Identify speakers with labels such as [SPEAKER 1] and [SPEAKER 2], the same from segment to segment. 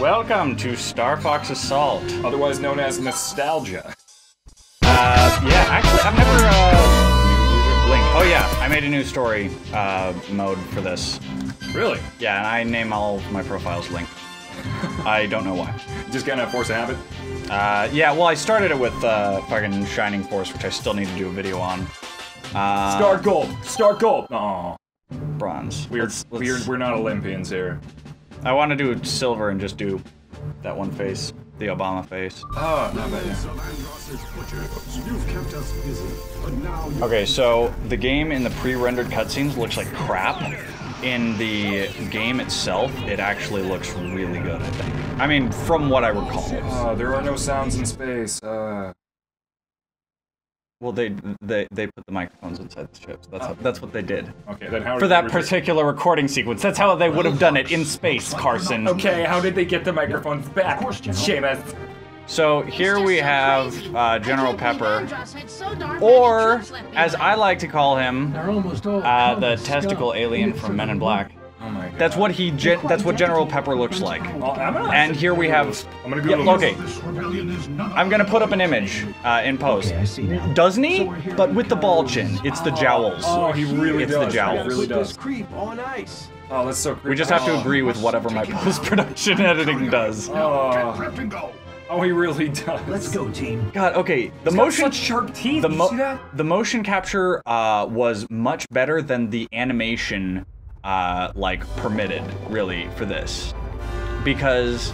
[SPEAKER 1] Welcome to Star Fox Assault.
[SPEAKER 2] Otherwise known as Nostalgia.
[SPEAKER 1] Yeah, actually, I've never, Link. Oh yeah, I made a new story, mode for this.
[SPEAKER 2] Really?
[SPEAKER 1] Yeah, and I name all my profiles Link. I don't know why.
[SPEAKER 2] Just gonna force a habit?
[SPEAKER 1] Yeah, well, I started it with, fucking Shining Force, which I still need to do a video on.
[SPEAKER 2] Start gold! Start gold! Aw.
[SPEAKER 1] Bronze.
[SPEAKER 2] We're not Olympians here.
[SPEAKER 1] I want to do silver and just do that one face, the Obama face.
[SPEAKER 2] Oh, not bad.
[SPEAKER 1] Okay, so the game in the pre-rendered cutscenes looks like crap. In the game itself, it actually looks really good, I think. I mean, from what I recall.
[SPEAKER 2] Oh, there are no sounds in space.
[SPEAKER 1] Well, they put the microphones inside the ships. That's what they did.
[SPEAKER 2] Okay, then how
[SPEAKER 1] for that particular recording sequence? That's how they would have done it in space, Carson.
[SPEAKER 2] Okay, how did they get the microphones back, Seamus?
[SPEAKER 1] So here we have General Pepper, or as I like to call him, the testicle alien from Men in Black.
[SPEAKER 2] Oh my God.
[SPEAKER 1] That's what General Pepper looks like. And here we have.
[SPEAKER 2] I'm gonna go.
[SPEAKER 1] Okay. I'm gonna put up an image in post. Doesn't he? But with the ball chin. It's the jowls.
[SPEAKER 2] Oh, he really does.
[SPEAKER 1] It's the jowls.
[SPEAKER 2] He really does.
[SPEAKER 3] Creep on ice.
[SPEAKER 2] Oh, that's so creepy.
[SPEAKER 1] We just have to agree with whatever my post-production editing does.
[SPEAKER 2] Oh, he really does.
[SPEAKER 3] Let's go, team.
[SPEAKER 1] God, okay. The
[SPEAKER 2] He's
[SPEAKER 1] motion.
[SPEAKER 2] got such sharp teeth.
[SPEAKER 1] The,
[SPEAKER 2] Did you see that?
[SPEAKER 1] the motion capture was much better than the animation. Like, permitted, really, for this. Because...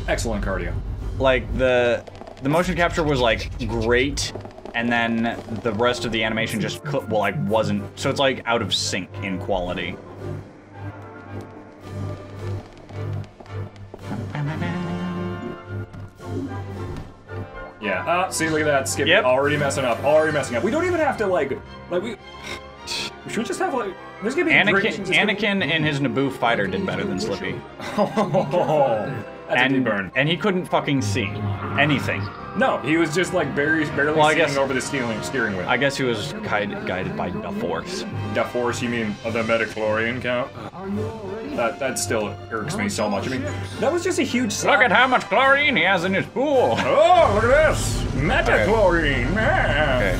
[SPEAKER 2] Excellent cardio.
[SPEAKER 1] Like, the motion capture was, like, great, and then the rest of the animation just, wasn't... So it's, like, out of sync in quality.
[SPEAKER 2] Yeah, see, look at that, Skip,
[SPEAKER 1] Yep.
[SPEAKER 2] already messing up, We don't even have to, like we should just have, like, there's gonna be
[SPEAKER 1] Anakin in his Naboo fighter did better than Slippy.
[SPEAKER 2] That's a deep burn.
[SPEAKER 1] And he couldn't fucking see anything.
[SPEAKER 2] No, he was just, like, barely seeing over the steering wheel.
[SPEAKER 1] I guess he was guided by the Force.
[SPEAKER 2] The Force, you mean the Metachlorian count? That still irks me so much. I mean, that was just a huge slap.
[SPEAKER 1] Look at how much chlorine he has in his pool.
[SPEAKER 2] Oh, look at this! Metachlorine!
[SPEAKER 1] Okay.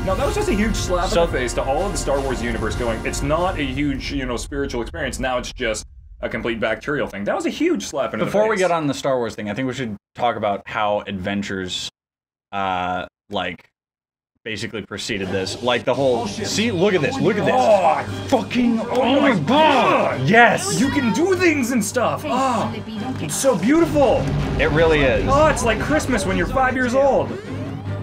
[SPEAKER 2] No, that was just a huge slap in the face to all of the Star Wars universe going, it's not a huge, spiritual experience, now it's just a complete bacterial thing. That was a huge slap in the face.
[SPEAKER 1] Before we get on the Star Wars thing, I think we should talk about how Adventures, like, basically preceded this. Like, the whole... See, look at this, look at this. Oh my god! Yes!
[SPEAKER 2] You can do things and stuff! Oh, it's so beautiful!
[SPEAKER 1] It really is.
[SPEAKER 2] Oh, it's like Christmas when you're 5 years old!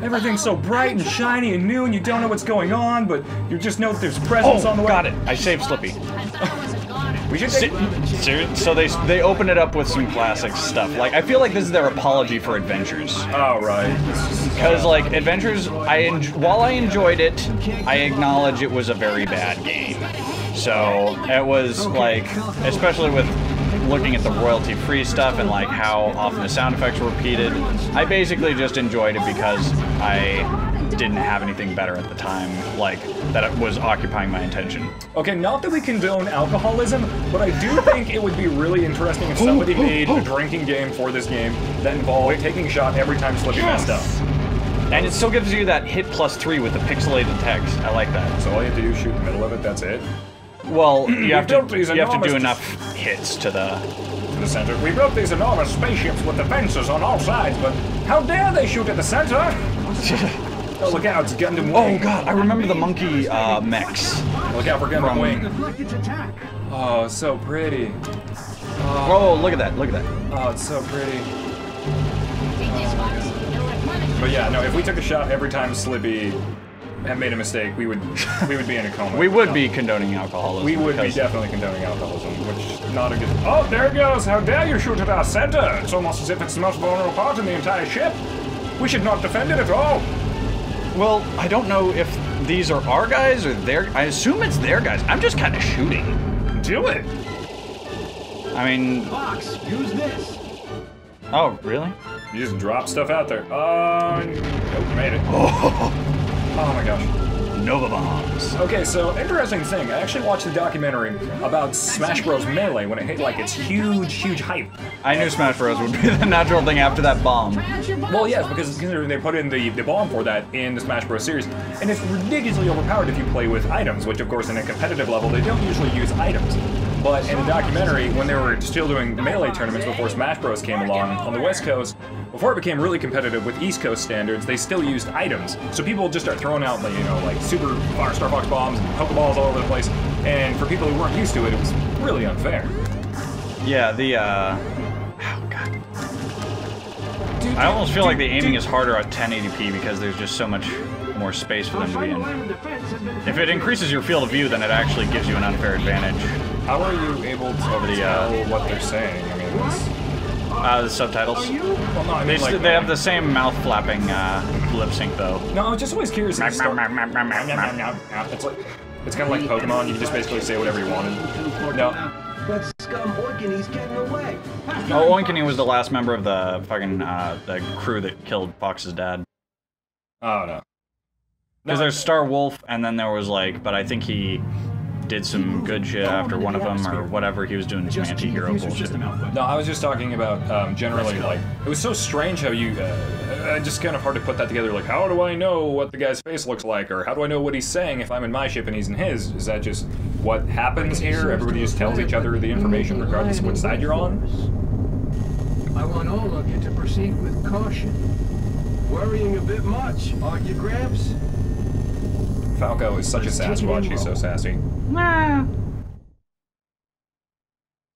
[SPEAKER 2] Everything's so bright and shiny and new and you don't know what's going on, but you just know that there's presents on the way.
[SPEAKER 1] Got it. I saved Slippy.
[SPEAKER 2] We should take...
[SPEAKER 1] So they open it up with some classic stuff. Like, I feel like this is their apology for Adventures.
[SPEAKER 2] Oh, right.
[SPEAKER 1] Because, like, Adventures, while I enjoyed it, I acknowledge it was a very bad game. So, it was, like, especially with looking at the royalty-free stuff and, like, how often the sound effects were repeated, I basically just enjoyed it because I didn't have anything better at the time, like, that was occupying my attention.
[SPEAKER 2] Okay, not that we condone alcoholism, but I do think it would be really interesting if somebody made a drinking game for this game that involved taking a shot every time Slippy messed up.
[SPEAKER 1] And it still gives you that hit +3 with the pixelated text. I like that.
[SPEAKER 2] So all you have to do is shoot the middle of it, that's it?
[SPEAKER 1] Well, you have to
[SPEAKER 2] enormous
[SPEAKER 1] do enough hits to the
[SPEAKER 2] center. We built these enormous spaceships with defenses on all sides, but how dare they shoot at the center? Oh, look out, it's Gundam Wing.
[SPEAKER 1] Oh god, I remember the monkey mechs.
[SPEAKER 2] Look out for Gundam Wing. Oh, it's so pretty.
[SPEAKER 1] Oh, look at that, look at that.
[SPEAKER 2] Oh, it's so pretty. But yeah, no, if we took a shot every time Slippy had made a mistake, we would be in a coma.
[SPEAKER 1] We would be condoning alcoholism.
[SPEAKER 2] We would be definitely condoning alcoholism, which is not a good... Oh, there it goes! How dare you shoot at our center! It's almost as if it's the most vulnerable part in the entire ship. We should not defend it at all.
[SPEAKER 1] Well, I don't know if these are our guys or their... I assume it's their guys. I'm just kind of shooting.
[SPEAKER 2] Do it!
[SPEAKER 1] I mean...
[SPEAKER 3] Fox, use this.
[SPEAKER 1] Oh, really?
[SPEAKER 2] You just drop stuff out there. Nope, made it. Oh my gosh.
[SPEAKER 1] Nova Bombs.
[SPEAKER 2] Okay, so interesting thing. I actually watched the documentary about Smash Bros. Melee when it hit like its huge hype.
[SPEAKER 1] I knew Smash Bros. Would be the natural thing after that bomb.
[SPEAKER 2] Well, yes, because they put in the bomb for that in the Smash Bros. Series, and it's ridiculously overpowered if you play with items, which of course in a competitive level they don't usually use items. But in the documentary, when they were still doing Melee tournaments before Smash Bros. Came along on the West Coast, before it became really competitive with East Coast standards, they still used items. So people would just start throwing out, like, you know, like super fire Star Fox bombs and Pokeballs all over the place. And for people who weren't used to it, it was really unfair.
[SPEAKER 1] Yeah, the oh god. I almost feel like the aiming is harder at 1080p because there's just so much more space for them to be in. If it increases your field of view, then it actually gives you an unfair advantage.
[SPEAKER 2] How are you able to
[SPEAKER 1] over the
[SPEAKER 2] tell what they're saying? I mean,
[SPEAKER 1] the subtitles.
[SPEAKER 2] well, no, I mean,
[SPEAKER 1] They have the same mouth flapping lip sync though.
[SPEAKER 2] No, I was just always curious. It's like, it's kind of like Pokemon. You can just basically say whatever you wanted. No.
[SPEAKER 3] That scum Oinkiny's getting away.
[SPEAKER 1] Oh, Oinkiny was the last member of the fucking the crew that killed Fox's dad.
[SPEAKER 2] Oh no.
[SPEAKER 1] Because there's Star Wolf, and then there was like, but I think he did some good shit after one of them, or whatever. He was doing some anti-hero bullshit.
[SPEAKER 2] No, I was just talking about generally, like, it was so strange how you, just kind of hard to put that together, like, how do I know what the guy's face looks like, or how do I know what he's saying if I'm in my ship and he's in his? Is that just what happens here? Everybody just tells each other the information regardless of which side you're on?
[SPEAKER 3] I want all of you to proceed with caution. Worrying a bit much, aren't you, Gramps?
[SPEAKER 2] Falco is such a Sasquatch, he's so sassy.
[SPEAKER 1] Nah.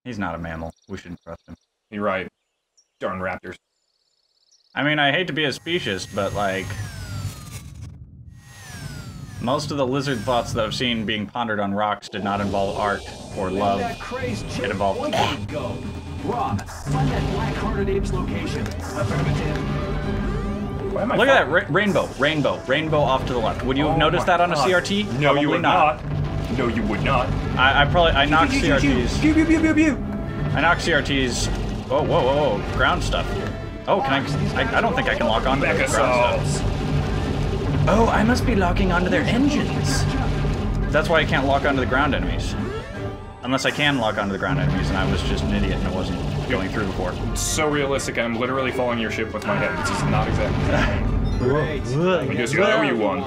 [SPEAKER 1] He's not a mammal. We shouldn't trust him.
[SPEAKER 2] You're right. Darn raptors.
[SPEAKER 1] I mean, I hate to be a specious, but like, most of the lizard thoughts that I've seen being pondered on rocks did not involve art or love. It involved
[SPEAKER 3] go. Rob, find that black-hearted ape's location. Affirmative.
[SPEAKER 1] Look at that rainbow off to the left. Would you have noticed that on a CRT?
[SPEAKER 2] No,
[SPEAKER 1] Probably
[SPEAKER 2] you would not. No, you would not.
[SPEAKER 1] I knocked CRTs.
[SPEAKER 2] Pew, pew, pew, pew, pew.
[SPEAKER 1] I knocked CRTs. Whoa, ground stuff. Oh, can I don't think I can lock onto those ground stuff. Oh, I must be locking onto their engines. That's why I can't lock onto the ground enemies. Unless I can lock onto the ground enemies, and I was just an idiot and I wasn't going through before.
[SPEAKER 2] It's so realistic. I'm literally following your ship with my head. This is not exactly.
[SPEAKER 3] Great.
[SPEAKER 2] Because you owe you one.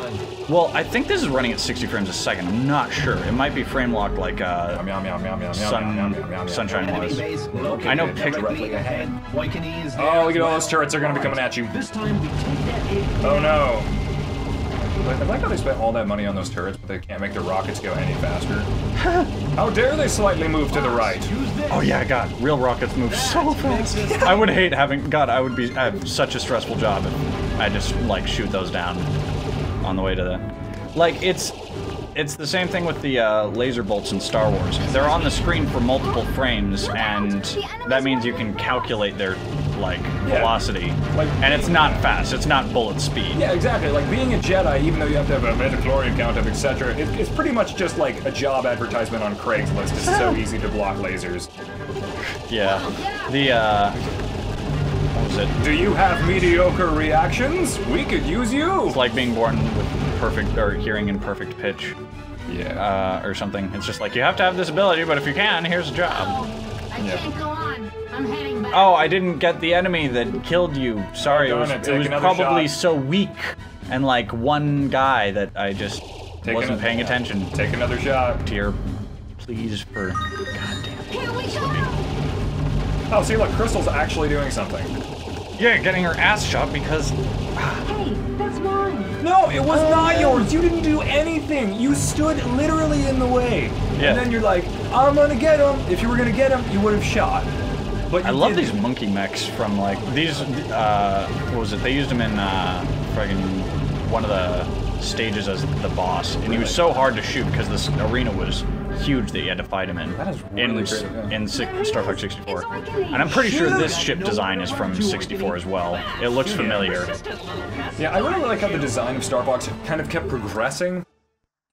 [SPEAKER 1] Well, I think this is running at 60 frames a second. I'm not sure. It might be frame locked like Sunshine was. I know
[SPEAKER 3] directly ahead.
[SPEAKER 2] Oh, look at all those turrets. They're going to be coming at you.
[SPEAKER 3] This time we take that ape.
[SPEAKER 2] Oh no. I like how they spent all that money on those turrets, but they can't make the rockets go any faster. How dare they slightly move to the right?
[SPEAKER 1] Oh yeah, God, real rockets move so fast. I would hate having, God, I would have such a stressful job if I just like shoot those down on the way to the, like it's the same thing with the laser bolts in Star Wars. They're on the screen for multiple frames, and that means you can calculate their like velocity, and it's not fast. It's not bullet speed.
[SPEAKER 2] Yeah, exactly. Like being a Jedi, even though you have to have a metachlorian count of etc., it's pretty much just like a job advertisement on Craigslist. It's so easy to block lasers.
[SPEAKER 1] Yeah. The what was it?
[SPEAKER 2] Do you have mediocre reactions? We could use you.
[SPEAKER 1] It's like being born with perfect or hearing in perfect pitch.
[SPEAKER 2] Yeah.
[SPEAKER 1] Or something. It's just like you have to have this ability, but if you can, here's a job.
[SPEAKER 4] I can't go on. I'm heading back.
[SPEAKER 1] Oh, I didn't get the enemy that killed you. Sorry, it was probably so weak and like one guy that I just wasn't paying attention.
[SPEAKER 2] Take another shot.
[SPEAKER 1] To your pleas for goddamn.
[SPEAKER 4] Here we go.
[SPEAKER 2] Oh, see, look, Crystal's actually doing something.
[SPEAKER 1] Yeah, getting her ass shot because.
[SPEAKER 4] Hey, that's mine.
[SPEAKER 2] No, it was not yours. You didn't do anything. You stood literally in the way.
[SPEAKER 1] Yeah.
[SPEAKER 2] And then you're like, I'm gonna get him. If you were gonna get him, you would have shot. But
[SPEAKER 1] I love these monkey mechs from like these. What was it? They used them in friggin' one of the stages as the boss, and he was so hard to shoot because this arena was huge that you had to fight him in.
[SPEAKER 2] That is really great.
[SPEAKER 1] In Star Fox 64, and I'm pretty sure this ship design is from 64 as well. It looks familiar.
[SPEAKER 2] Yeah, I really like how the design of Star Fox kind of kept progressing.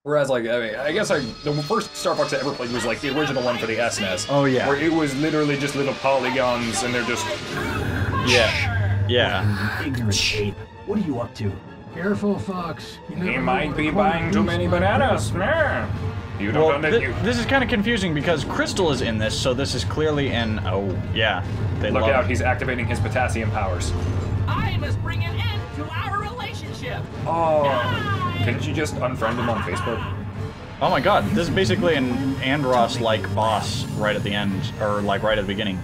[SPEAKER 2] Whereas, like, I guess the first Star Fox I ever played was like the original one for the SNES.
[SPEAKER 1] Oh yeah.
[SPEAKER 2] Where it was literally just little polygons, and they're just.
[SPEAKER 1] Yeah.
[SPEAKER 3] Ignorant ape. What are you up to? Careful, Fox. You never
[SPEAKER 2] He
[SPEAKER 3] know
[SPEAKER 2] might
[SPEAKER 3] what
[SPEAKER 2] be
[SPEAKER 3] a corner
[SPEAKER 2] buying too
[SPEAKER 3] piece
[SPEAKER 2] many
[SPEAKER 3] might be.
[SPEAKER 2] bananas. Nah. You don't
[SPEAKER 1] Well,
[SPEAKER 2] understand.
[SPEAKER 1] this is kind of confusing because Crystal is in this, so this is clearly in. Oh, yeah. They
[SPEAKER 2] Look
[SPEAKER 1] love
[SPEAKER 2] out, he's activating his potassium powers.
[SPEAKER 5] I must bring an end to our relationship.
[SPEAKER 2] Oh. Couldn't you just unfriend him on Facebook?
[SPEAKER 1] Oh my god, this is basically an Andross-like boss right at the end, or like right at the beginning.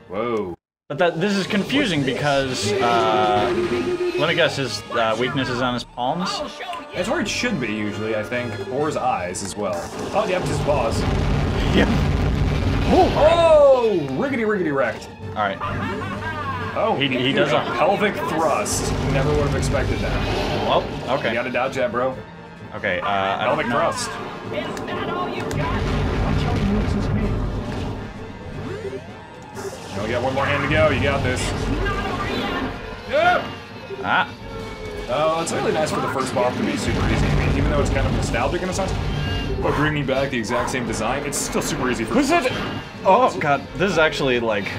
[SPEAKER 2] Whoa.
[SPEAKER 1] But this is confusing because, let me guess, his weakness is on his palms?
[SPEAKER 5] I'll show you.
[SPEAKER 2] That's where it should be, usually, I think. Or his eyes as well. Oh, yep, his paws.
[SPEAKER 1] Yeah.
[SPEAKER 2] Oh! Riggedy wrecked.
[SPEAKER 1] Alright.
[SPEAKER 2] Oh,
[SPEAKER 1] He does a...
[SPEAKER 2] pelvic thrust. Never would have expected that.
[SPEAKER 1] Oh,
[SPEAKER 2] You
[SPEAKER 1] okay.
[SPEAKER 2] gotta dodge that, bro.
[SPEAKER 1] Okay, I don't
[SPEAKER 2] Pelvic
[SPEAKER 1] know.
[SPEAKER 2] thrust.
[SPEAKER 5] Is that all you got?
[SPEAKER 3] Watch how he moves his hand.
[SPEAKER 2] Oh, you got one more hand to go. You got this.
[SPEAKER 5] Not over yet.
[SPEAKER 2] Yeah.
[SPEAKER 1] Ah.
[SPEAKER 2] Oh, it's really nice for the first boss to be super easy. I mean, even though it's kind of nostalgic in a sense, but bringing back the exact same design, it's still super easy for.
[SPEAKER 1] Who's it? Oh god, this is actually like...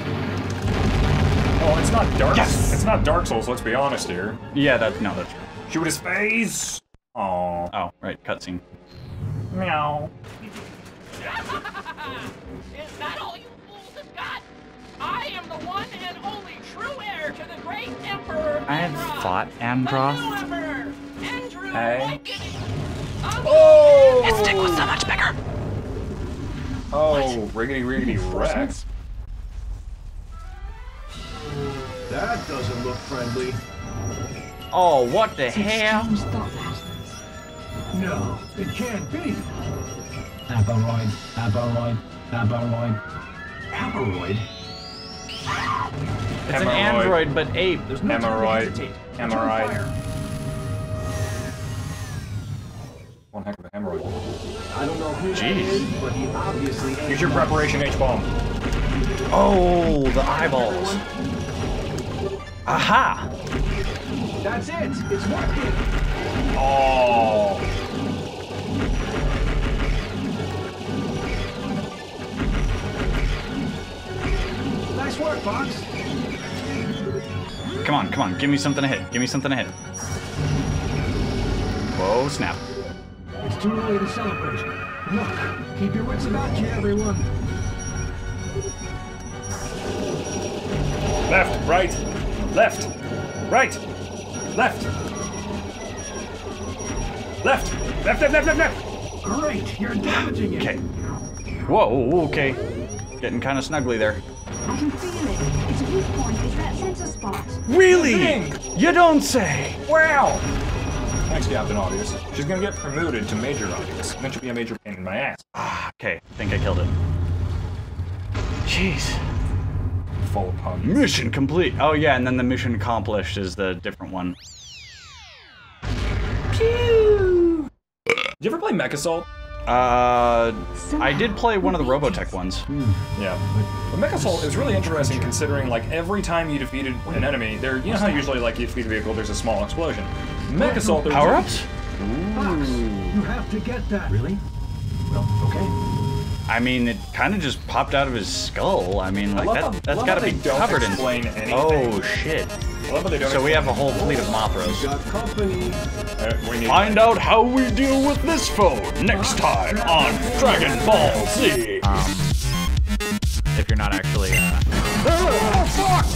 [SPEAKER 2] Oh, it's not Dark.
[SPEAKER 1] Yes!
[SPEAKER 2] It's not Dark Souls. Let's be honest here.
[SPEAKER 1] Yeah, that's true.
[SPEAKER 2] Shoot his face. Oh.
[SPEAKER 1] Oh, right, cutscene.
[SPEAKER 2] Meow.
[SPEAKER 5] Is that all you fools have got? I am the one and only true heir to the great Emperor
[SPEAKER 1] I have
[SPEAKER 5] Androth.
[SPEAKER 1] fought Androth.
[SPEAKER 5] Maneuver. Andrew
[SPEAKER 2] Hey.
[SPEAKER 5] Awakening.
[SPEAKER 2] Oh!
[SPEAKER 1] His stick was so much bigger.
[SPEAKER 2] Oh, riggedy wrecked.
[SPEAKER 3] That doesn't look friendly.
[SPEAKER 1] Oh, what the hell?
[SPEAKER 4] Strange thought patterns.
[SPEAKER 3] No, it can't be.
[SPEAKER 6] Aberoid, Aberoid, Aberoid.
[SPEAKER 3] Aberoid?
[SPEAKER 1] It's an android, but ape.
[SPEAKER 3] There's no time to
[SPEAKER 2] Hemorrhoid.
[SPEAKER 3] hesitate. Return
[SPEAKER 2] Hemorrhoid.
[SPEAKER 3] fire.
[SPEAKER 2] One heck of a hemorrhoid.
[SPEAKER 3] I don't know who that
[SPEAKER 1] Jeez.
[SPEAKER 3] is, but he obviously ain't.
[SPEAKER 2] Use your preparation H-bomb.
[SPEAKER 1] Oh, the eyeballs. Aha!
[SPEAKER 3] That's it. It's working.
[SPEAKER 2] Oh.
[SPEAKER 3] Nice work, Fox.
[SPEAKER 1] Come on, give me something to hit. Give me something to hit. Whoa, snap.
[SPEAKER 3] It's too early to celebrate. Look, keep your wits about you, everyone.
[SPEAKER 2] Left, right, left, right, left, left.
[SPEAKER 3] Great, you're damaging it.
[SPEAKER 1] Okay. Whoa, okay. Getting kind of snuggly there.
[SPEAKER 4] I can feel it. Its weak point is that center spot.
[SPEAKER 1] Really?
[SPEAKER 2] Dang.
[SPEAKER 1] You don't say.
[SPEAKER 2] Wow. Thanks, Captain Obvious. She's gonna get promoted to Major Obvious. Then she'll be a major pain in my ass.
[SPEAKER 1] Okay, I think I killed it. Jeez.
[SPEAKER 2] Full of puns.
[SPEAKER 1] Mission complete. Oh yeah, and then the mission accomplished is the different one.
[SPEAKER 2] Pew! Did you ever play Mech Assault?
[SPEAKER 1] I did play one of the Robotech ones.
[SPEAKER 2] Yeah. But Mech Assault is really interesting considering, like, every time you defeated an enemy, there, you know how usually, like, you defeat a vehicle, there's a small explosion. Mech Assault, there's
[SPEAKER 1] Power-ups?
[SPEAKER 3] Fox, you have to get that. Really? Well, okay.
[SPEAKER 1] I mean, it kind of just popped out of his skull. I mean, like,
[SPEAKER 2] love
[SPEAKER 1] that's
[SPEAKER 2] how
[SPEAKER 1] gotta
[SPEAKER 2] they
[SPEAKER 1] be
[SPEAKER 2] don't
[SPEAKER 1] covered in...
[SPEAKER 2] explain anything.
[SPEAKER 1] Oh, shit.
[SPEAKER 2] I love how they don't
[SPEAKER 1] So we have a
[SPEAKER 2] explain-
[SPEAKER 1] whole fleet of Mothras.
[SPEAKER 3] Got company.
[SPEAKER 2] We need
[SPEAKER 1] Find out how we deal with this foe next time on Dragon Ball Z. If you're not actually,
[SPEAKER 2] Oh, fuck!